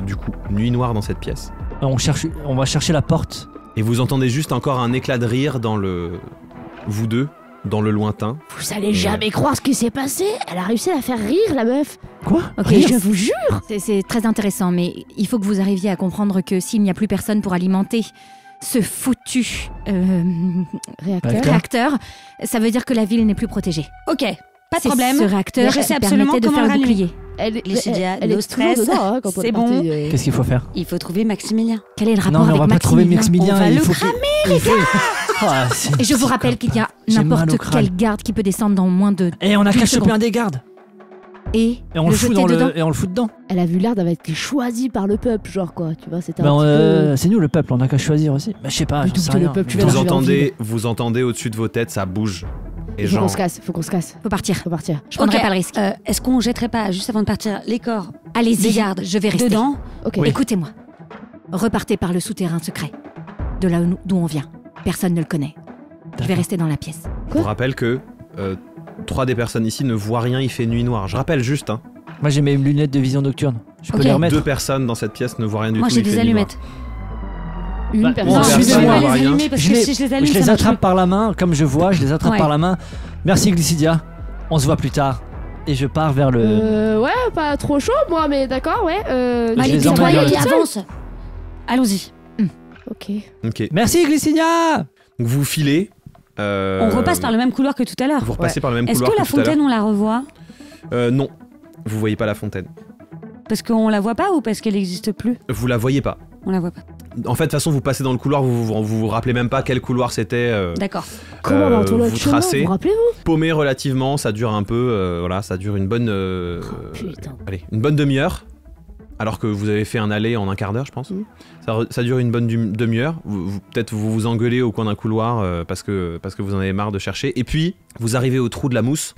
du coup nuit noire dans cette pièce. On va chercher la porte. Et vous entendez juste encore un éclat de rire vous deux, dans le lointain. Vous allez jamais croire ce qui s'est passé. Elle a réussi à la faire rire, la meuf. Quoi? Ok, Rire Je vous jure. c'est très intéressant, mais il faut que vous arriviez à comprendre que s'il n'y a plus personne pour alimenter ce foutu réacteur, ça veut dire que la ville n'est plus protégée. Ok, pas de C'est problème. Ce réacteur Mais je sais qui absolument permettait de comment faire le le rallumer. bouclier. Glycidia, elle no est toujours stress. dedans, hein, quand on C'est est bon. parti, Qu'est-ce qu'il faut faire? Il faut trouver Maximilien. Quel est le rapport Non, mais on avec va pas trouver Maximilien? Maximilien. On va il le faut cramer. Ah, Et je vous rappelle qu'il y a J'ai mal au n'importe crâne. quel garde qui peut descendre dans moins de... Et on a qu'à 12 choper secondes. un des gardes. Et Et on le fout jeter dedans. et on le fout dedans. Elle a vu l'air d'avoir été choisie par le peuple, genre quoi. Tu vois, c'était Ben, un petit peu. c'est nous le peuple, on a qu'à choisir aussi. Bah, je sais pas, Mais j'en d'où sais que le rien. peuple, tu vas Vous entendez au-dessus de vos têtes, ça bouge. Et Faut qu'on genre, se casse, faut qu'on se casse. Faut partir. Faut partir. Je prendrai Ok, pas le risque. Est-ce qu'on jetterait pas, juste avant de partir, les corps Allez-y, des gardes je vais rester. dedans? Ok. Écoutez-moi. Repartez par le souterrain secret. De là d'où on vient. Personne ne le connaît. Je vais rester dans la pièce. je vous rappelle que 3 des personnes ici ne voient rien, il fait nuit noire. Je rappelle juste, hein, Moi j'ai mes lunettes de vision nocturne. Je peux Ok. les remettre. 2 personnes dans cette pièce ne voient rien du Moi tout. j'ai il fait des nuit noire. allumettes. Une Bah, personne. bon, Non, je vais suivez-moi. pas les Rien. allumer parce Je que les- si je les allume, Je ça les marche attrape plus. par la main, comme je vois, je les attrape Ouais. par la main. Merci Glycidia. On se voit plus tard. Et je pars vers le. Ouais, pas trop chaud, moi, mais d'accord, ouais. Je Allez, les vite, emmène toi, vers allez, le- avance. Allons-y. Ok. Ok. Merci Glycidia. Donc vous filez. On repasse par le même couloir que tout à l'heure. Vous repassez par le même Est-ce couloir que la tout à l'heure. fontaine, on la revoit? Non. Vous voyez pas la fontaine. Parce qu'on la voit pas ou parce qu'elle n'existe plus? Vous la voyez pas. On la voit pas. En fait, de toute façon, vous passez dans le couloir, vous rappelez même pas quel couloir c'était. D'accord. Comment on va retourner vous notre chemin, tracez. vous rappelez-vous? Paumé relativement, ça dure un peu. Voilà, ça dure une bonne. Putain. Allez, une bonne demi-heure. Alors que vous avez fait un aller en un quart d'heure, je pense. Ça dure une bonne demi-heure. Peut-être vous vous engueulez au coin d'un couloir parce que vous en avez marre de chercher. Et puis, vous arrivez au trou de la mousse.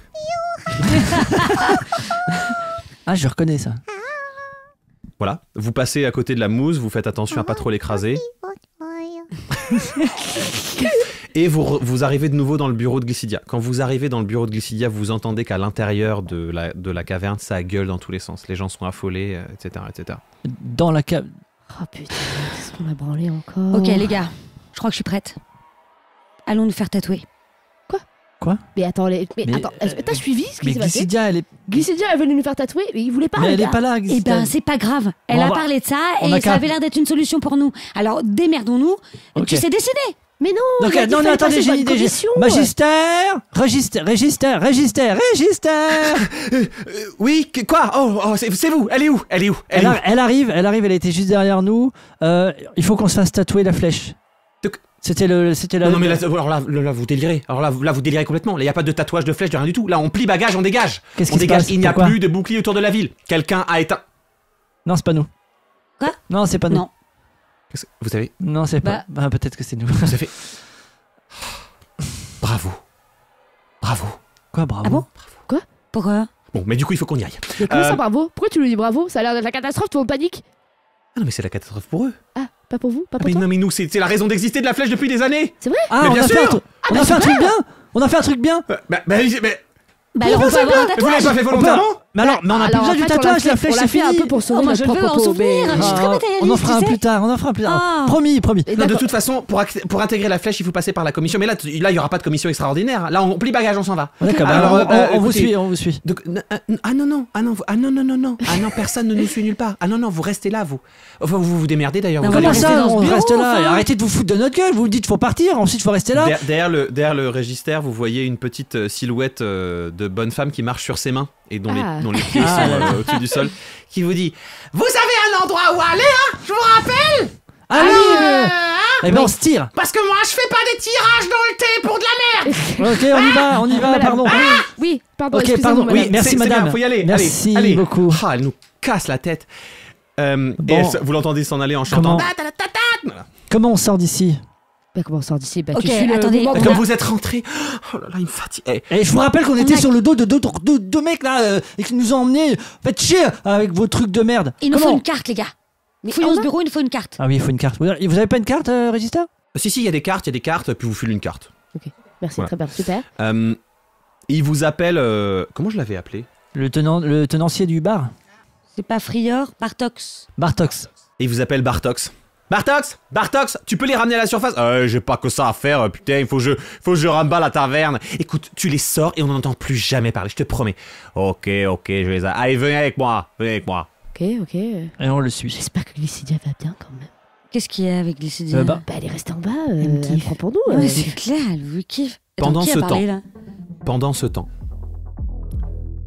Ah, je reconnais ça. Voilà. Vous passez à côté de la mousse, vous faites attention à pas trop l'écraser. Et vous arrivez de nouveau dans le bureau de Glycidia. Quand vous arrivez dans le bureau de Glycidia, vous entendez qu'à l'intérieur de la caverne, ça gueule dans tous les sens. Les gens sont affolés, etc., etc. Dans la cave. Oh putain, qu'est-ce qu'on a branlé encore? Ok, les gars, je crois que je suis prête. Allons nous faire tatouer. Mais attends, mais Mais, attends, t'as suivi ce qui Mais s'est passé? Glycidia, elle est. Glycidia est venue nous faire tatouer, mais il voulait pas. Mais le elle est gars. pas là, Eh Glycidia. ben, c'est pas grave. Elle Bon, a on va- parlé de ça on a et ça qu'à- avait l'air d'être une solution pour nous. Alors, démerdons-nous. Ok. Tu sais dessiner. Mais non, Donc, il a dit non, qu'il non, fallait attendez, passer j'ai par une une idée. commission. Register. Oui, quoi? Oh, c'est vous. Elle est où? Elle arrive, elle a été juste derrière nous. Il faut qu'on se fasse tatouer la flèche. Donc- C'était la. Non, mais alors là, vous délirez. Alors là, vous délirez complètement. Là, il n'y a pas de tatouage de flèche, de rien du tout. Là, on plie bagage, on dégage. Qu'est-ce On qui se dégage. passe? Il n'y a Pourquoi plus de bouclier autour de la ville. Quelqu'un a éteint. Non, c'est pas nous. Quoi? Non, c'est pas nous. Non. Vous savez, Non, c'est pas. Bah, peut-être que c'est nous. vous avez. Bravo. Quoi, bravo. Ah bon? Pourquoi? Bon, mais du coup, il faut qu'on y aille. Mais comment Euh, ça, bravo? Pourquoi tu lui dis bravo? Ça a l'air d'être la catastrophe, tout le monde panique. Ah non, mais c'est la catastrophe pour eux. Ah, pas pour vous? Pas Ah, pour mais toi? non, mais nous, c'est la raison d'exister de la flèche depuis des années. Ah, Mais on bien a fait sûr. un truc. On a fait un truc bien. On a fait un truc bien. Bah, alors on peut avoir un Vous l'avez tatouage. pas fait volontairement? Mais alors, mais on a plus Alors, besoin en du fait, tatouage, la flèche, on c'est l'a fait fini. un peu pour sauver Oh, moi, notre je veux propre en peau, souvenir. mais- Je suis très Ah, matérialiste, on en fera un tu sais. plus tard. Ah. Promis. Et Non, de d'accord. toute façon, pour intégrer la flèche, il faut passer par la commission. Mais là, il y aura pas de commission extraordinaire. Là, on plie bagage, on s'en va. D'accord, Alors, bah, on vous écoutez, suit. Donc, non, personne ne nous suit nulle part. Ah non, vous restez là, vous. Enfin, vous démerdez d'ailleurs. Non, vous on va allez- Comment rester ça, dans ce on bureau, reste là? enfin. Arrêtez de vous foutre de notre gueule. Vous dites faut partir, ensuite faut rester là. Derrière le register, vous voyez une petite silhouette de bonne femme qui marche sur ses mains et dont, Ah. dont les pieds Ah, sont là, là. au-dessus du sol, qui vous dit: vous avez un endroit où aller, hein? Je vous rappelle. Allez, eh ben on se tire. Parce que moi, je fais pas des tirages dans le thé pour de la merde. Ok, on y va, Madame. pardon. Oui, pardon, Ok, excusez-moi, pardon, madame. oui, merci c'est madame. bien, faut y aller. Merci allez. beaucoup. Ah, elle nous casse la tête. Bon. Et vous l'entendez s'en aller en chantant. Comment on sort d'ici? Bah comment on sort d'ici? Bah Ok, tu suis le attendez. mouvement. On Comme a- vous êtes rentrés, oh là là, il me fatigue. Et je vous rappelle qu'on était a- sur le dos de deux mecs là et qui nous ont emmenés. Faites chier avec vos trucs de merde. Il nous faut Comment une carte, les gars. Mais Fouillons on ce a- bureau, il nous faut une carte. Ah oui, il faut une carte. Vous avez pas une carte, Régista? Si, il y a des cartes, puis vous filez une carte. Merci, Voilà. très bien, super. Il vous appelle. Comment je l'avais appelé? Le tenancier du bar. C'est pas Frior, Bartox. Bartox. Et il vous appelle Bartox. Bartox, tu peux les ramener à la surface? J'ai pas que ça à faire, putain, il faut que je remballe la taverne. Écoute, tu les sors et on n'en entend plus jamais parler, je te promets. Ok, je les ai. Allez, venez avec moi. Ok. Et on le suit. J'espère que Glycidia va bien quand même. Qu'est-ce qu'il y a avec Glycidia Bah, Bah elle est restée en bas, Elle me elle kiffe. prend pour nous. Ouais, c'est clair, elle vous kiffe. Attends, Pendant qui a ce parlé, temps. là Pendant ce temps,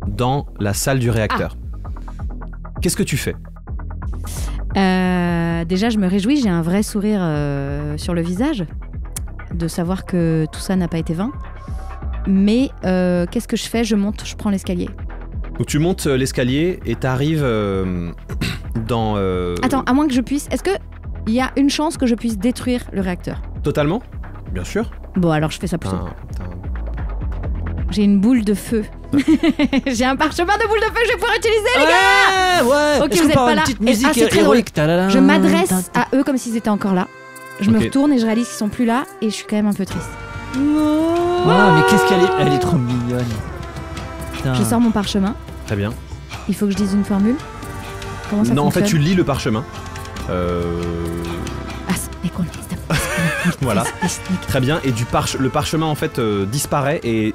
dans la salle du réacteur, qu'est-ce que tu fais? Déjà, je me réjouis, j'ai un vrai sourire sur le visage de savoir que tout ça n'a pas été vain. Mais qu'est-ce que je fais? Je monte, je prends l'escalier. Donc tu montes l'escalier et t'arrives dans... Attends, à moins que je puisse... Est-ce qu'il y a une chance que je puisse détruire le réacteur? Totalement? Bien sûr. Bon, alors je fais ça plutôt. T'as un- J'ai une boule de feu. J'ai un parchemin de boule de feu que je vais pouvoir utiliser, les gars! Ouais. Ok, Est-ce vous qu'on êtes peut avoir pas une là. petite Et- musique c'est très héroïque. Tadadam, Je m'adresse tadadam. à eux comme s'ils étaient encore là. Je me Ok. retourne et je réalise qu'ils sont plus là et je suis quand même un peu triste. Ah, mais qu'est-ce qu'elle est... Elle est trop mignonne. Putain. Je sors mon parchemin. Très bien. Il faut que je dise une formule. Comment ça Non, en fait, tu fonctionne? lis le parchemin. Voilà. Très bien. Et le parchemin, en fait, disparaît et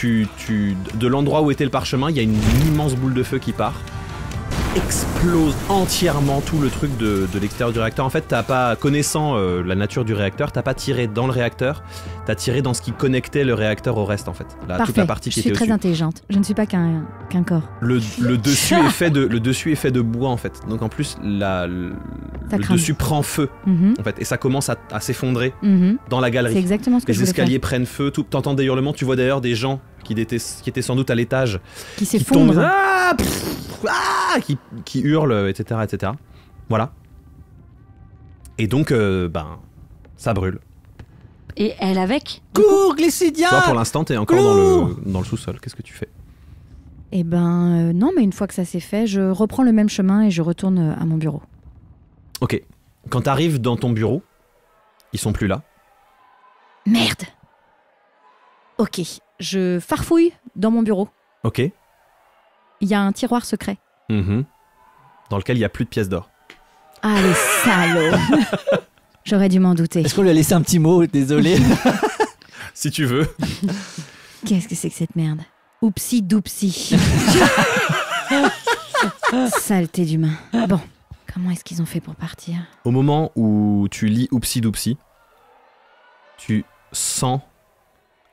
de l'endroit où était le parchemin, il y a une immense boule de feu qui part. Explose entièrement tout le truc de l'extérieur du réacteur. En fait, t'as pas, connaissant la nature du réacteur, t'as pas tiré dans le réacteur, t'as tiré dans ce qui connectait le réacteur au reste, en fait. Toute Parfait. la partie Je qui suis était très au-dessus. intelligente. Je ne suis pas qu'un corps. Le dessus est fait de bois, en fait. Donc en plus, le crame. dessus prend feu, Mhm, en fait, et ça commence à s'effondrer mhm. dans la C'est galerie. exactement ce que je Les voulais escaliers prennent feu, t'entends des hurlements, tu vois d'ailleurs des gens qui étaient sans doute à l'étage, faire. Qui qui s'effondre. tombent, qui hurlent, etc. Voilà. Et donc, ça brûle. Et elle avec Cours, Glycidia. Toi, pour l'instant, t'es encore Cours dans le sous-sol. Qu'est-ce que tu fais? Eh ben non, mais une fois que ça s'est fait, je reprends le même chemin et je retourne à mon bureau. Ok. Quand t'arrives dans ton bureau, ils sont plus là. Merde. Ok, je farfouille dans mon bureau. Ok. Il y a un tiroir secret. Mhm. Dans lequel il y a plus de pièces d'or. Ah les salauds. J'aurais dû m'en douter. Est-ce qu'on lui a laissé un petit mot? Désolé. Si tu veux. Qu'est-ce que c'est que cette merde? Oupsi doupsi. Saleté d'humain. Bon, comment est-ce qu'ils ont fait pour partir? Au moment où tu lis Oupsi Doupsi, tu sens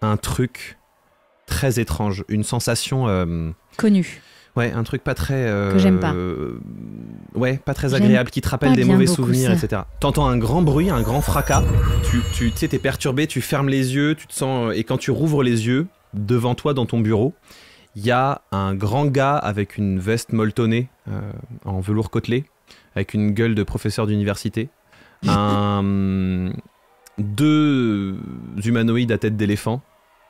un truc très étrange, une sensation, Connu. ouais, un truc pas très, Que j'aime pas. Ouais, pas très J'aime agréable, qui te rappelle pas des bien mauvais beaucoup souvenirs, ça. etc. T'entends un grand bruit, un grand fracas. Tu sais, t'es perturbé, tu fermes les yeux, tu te sens, et quand tu rouvres les yeux, devant toi dans ton bureau, il y a un grand gars avec une veste molletonnée en velours côtelé, avec une gueule de professeur d'université, deux humanoïdes à tête d'éléphant,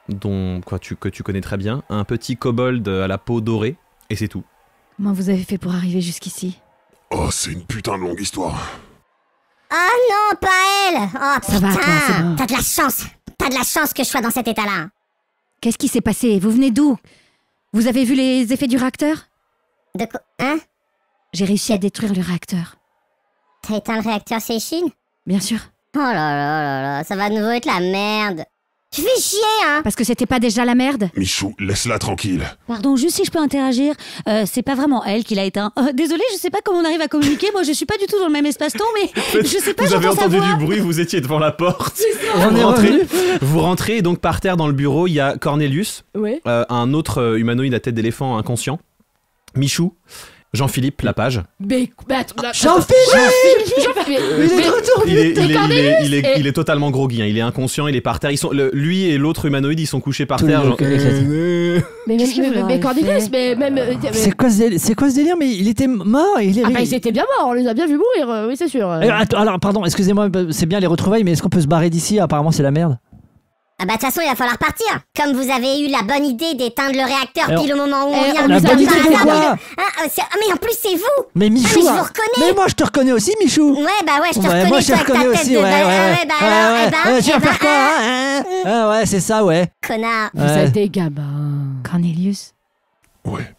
que tu connais très bien, un petit kobold à la peau dorée, et c'est tout. Comment vous avez fait pour arriver jusqu'ici? Oh, c'est une putain de longue histoire. Ah non, pas elle! Oh Ça va, toi, c'est putain! bon. T'as de la chance! T'as de la chance que je sois dans cet état-là! Qu'est-ce qui s'est passé? Vous venez d'où? Vous avez vu les effets du réacteur? De quoi? Hein? J'ai réussi à détruire le réacteur. T'as éteint le réacteur Seishin? Bien sûr. Oh là là là là, ça va de nouveau être la merde! Tu fais chier, hein! Parce que c'était pas déjà la merde? Michou, laisse-la tranquille. Pardon, juste si je peux interagir, c'est pas vraiment elle qui l'a éteint. Désolée, je sais pas comment on arrive à communiquer. Moi, je suis pas du tout dans le même espace-temps, mais je sais pas. Vous avez j'entends sa entendu voix. du bruit, vous étiez devant la porte. On est revenu. Vous rentrez, et donc par terre dans le bureau, il y a Cornelius, Ouais. un autre humanoïde à tête d'éléphant inconscient, Michou, Jean-Philippe Lapage. Mais Jean-Philippe Il est de retour. Il est totalement groggy, hein. Il est inconscient, il est par terre. Lui et l'autre humanoïde, ils sont couchés par terre. Genre... Mais Cornelius, mais même. C'est quoi ce délire? Mais il était mort. Ils étaient bien morts, on les a bien vus mourir, oui, c'est sûr. Alors, pardon, excusez-moi, c'est bien les retrouvailles, mais est-ce qu'on peut se barrer d'ici? Apparemment, c'est la merde. Ah bah de toute façon il va falloir partir. Comme vous avez eu la bonne idée d'éteindre le réacteur pile au moment où on vient la bonne idée de quoi? Mais en plus c'est vous. Mais Michou, mais je vous reconnais. Mais moi je te reconnais aussi, Michou. Ouais bah ouais, je te reconnais. Moi je te reconnais aussi, Tu vas faire quoi? Ah ouais, c'est ça, ouais. Connard. Vous êtes des gamins. Cornelius. Ouais.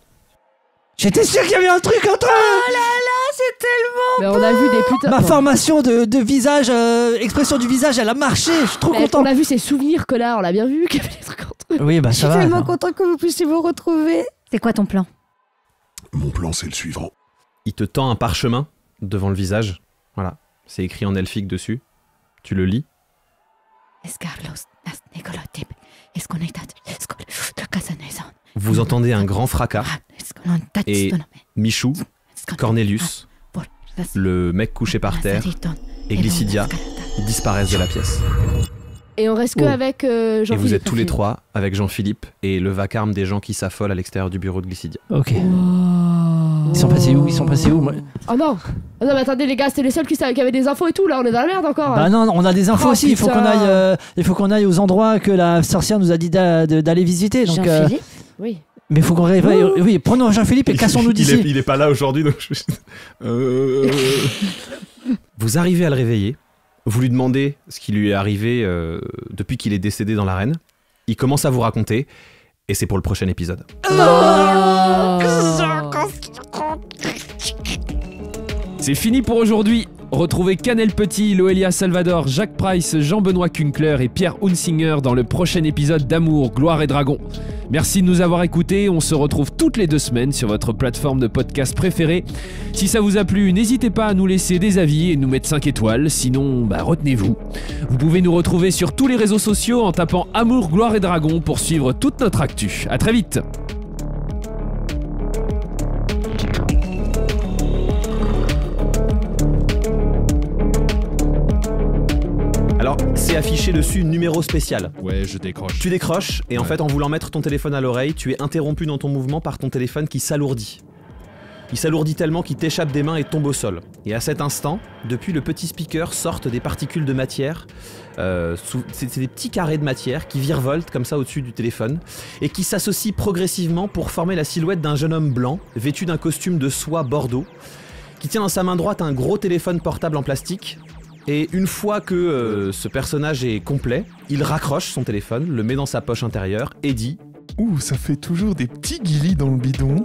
J'étais sûr qu'il y avait un truc entre eux. Oh là là, c'est tellement. Mais on a vu des putains. Ma formation de visage, expression du visage, elle a marché. Je suis trop content. On a vu ses souvenirs, connard. On l'a bien vu qu'il y avait des trucs entre eux. Oui, bah Je ça suis va. tellement content que vous puissiez vous retrouver. C'est quoi ton plan? Mon plan, c'est le suivant. Il te tend un parchemin devant le visage. Voilà. C'est écrit en elfique dessus. Tu le lis. Vous entendez un grand fracas. Et Michou, Cornelius, le mec couché par terre, et Glycidia disparaissent de la pièce. Et on reste que avec Jean-Philippe. Et vous êtes tous les trois avec Jean-Philippe et le vacarme des gens qui s'affolent à l'extérieur du bureau de Glycidia. Ok. Ils sont passés où moi... Oh non. Oh non mais attendez les gars, c'était les seuls qui avaient des infos et tout, là on est dans la merde encore. Bah non, on a des infos aussi, il faut qu'on aille aux endroits que la sorcière nous a dit d'aller visiter. Donc, Jean-Philippe Oui. Mais il faut qu'on réveille. Oui, prenons Jean-Philippe et cassons-nous d'ici. Il est pas là aujourd'hui donc Vous arrivez à le réveiller. Vous lui demandez ce qui lui est arrivé depuis qu'il est décédé dans l'arène. Il commence à vous raconter et c'est pour le prochain épisode. C'est fini pour aujourd'hui. Retrouvez Canel Petit, Loelia Salvador, Jacques Price, Jean-Benoît Kunkler et Pierre Hunsinger dans le prochain épisode d'Amour, Gloire et Dragon. Merci de nous avoir écoutés, on se retrouve toutes les 2 semaines sur votre plateforme de podcast préférée. Si ça vous a plu, n'hésitez pas à nous laisser des avis et nous mettre 5 étoiles, sinon retenez-vous. Vous pouvez nous retrouver sur tous les réseaux sociaux en tapant Amour, Gloire et Dragon pour suivre toute notre actu. À très vite. Alors, c'est affiché dessus numéro spécial. Ouais, je décroche. Tu décroches et en fait, en voulant mettre ton téléphone à l'oreille, tu es interrompu dans ton mouvement par ton téléphone qui s'alourdit. Il s'alourdit tellement qu'il t'échappe des mains et tombe au sol. Et à cet instant, depuis le petit speaker sortent des particules de matière. C'est des petits carrés de matière qui virevoltent comme ça au-dessus du téléphone et qui s'associent progressivement pour former la silhouette d'un jeune homme blanc vêtu d'un costume de soie bordeaux qui tient dans sa main droite un gros téléphone portable en plastique. Et une fois que ce personnage est complet, il raccroche son téléphone, le met dans sa poche intérieure et dit « Ouh, ça fait toujours des petits guilis dans le bidon. »